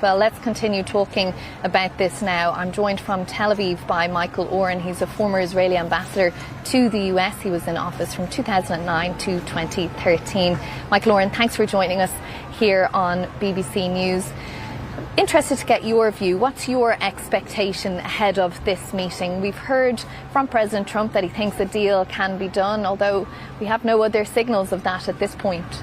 Well, let's continue talking about this now. I'm joined from Tel Aviv by Michael Oren. He's a former Israeli ambassador to the US. He was in office from 2009 to 2013. Michael Oren, thanks for joining us here on BBC News. Interested to get your view. What's your expectation ahead of this meeting? We've heard from President Trump that he thinks a deal can be done, although we have no other signals of that at this point.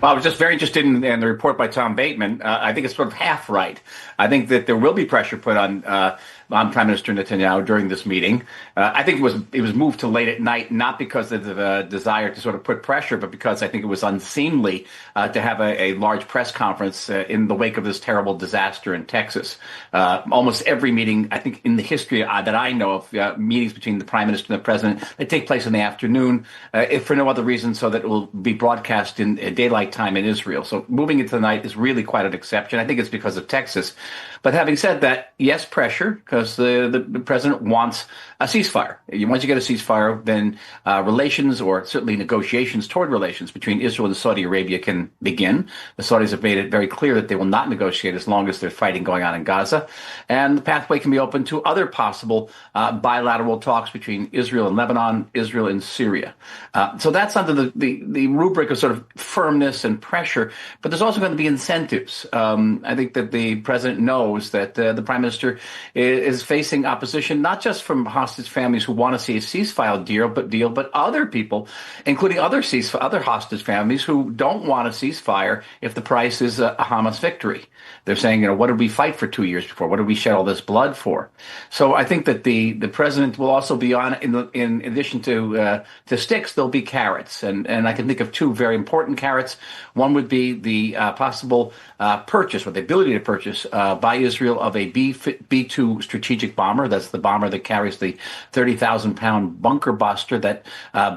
Well, I was just very interested in the report by Tom Bateman. I think it's sort of half right. I think that there will be pressure put on Prime Minister Netanyahu during this meeting. I think it was moved to late at night, not because of the desire to sort of put pressure, but because I think it was unseemly to have a large press conference in the wake of this terrible disaster in Texas. Almost every meeting, I think, in the history that I know of, meetings between the Prime Minister and the President, they take place in the afternoon, if for no other reason, so that it will be broadcast in daylight time in Israel. So moving it to the night is really quite an exception. I think it's because of Texas. But having said that, yes, pressure, because the president wants a ceasefire. Once you get a ceasefire, then relations, or certainly negotiations toward relations between Israel and Saudi Arabia, can begin. The Saudis have made it very clear that they will not negotiate as long as there's fighting going on in Gaza. And the pathway can be open to other possible bilateral talks between Israel and Lebanon, Israel and Syria. So that's under the rubric of sort of firmness and pressure. But there's also going to be incentives. I think that the president knows that the prime minister is facing opposition, not just from hostage families who want to see a ceasefire deal, but other people, including other hostage families who don't want a ceasefire if the price is a Hamas victory. They're saying, what did we fight for 2 years before? What did we shed all this blood for? So I think that the president will also be on, in addition to sticks, there'll be carrots. And I can think of two very important carrots. One would be the possible purchase, or the ability to purchase by Israel, of a B-2 strategic bomber. That's the bomber that carries the 30,000-pound bunker buster that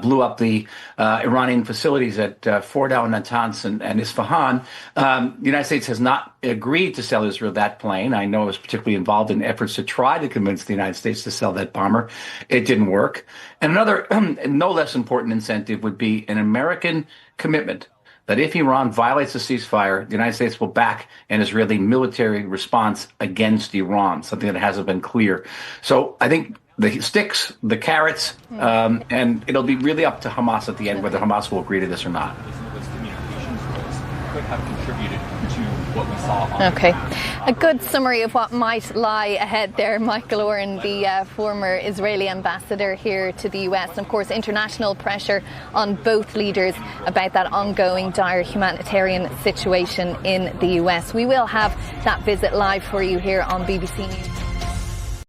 blew up the Iranian facilities at Fordow, Natanz, and Isfahan. The United States has not agreed to sell Israel that plane. I know it was particularly involved in efforts to try to convince the United States to sell that bomber. It didn't work. And another, no less important incentive would be an American commitment that if Iran violates the ceasefire, the United States will back an Israeli military response against Iran, something that hasn't been clear. So I think the sticks, the carrots, and it'll be really up to Hamas at the end whether Hamas will agree to this or not. Could have contributed to what we saw. Okay. A good summary of what might lie ahead there, Michael Oren, the former Israeli ambassador here to the US. And of course, international pressure on both leaders about that ongoing dire humanitarian situation in the US. We will have that visit live for you here on BBC News.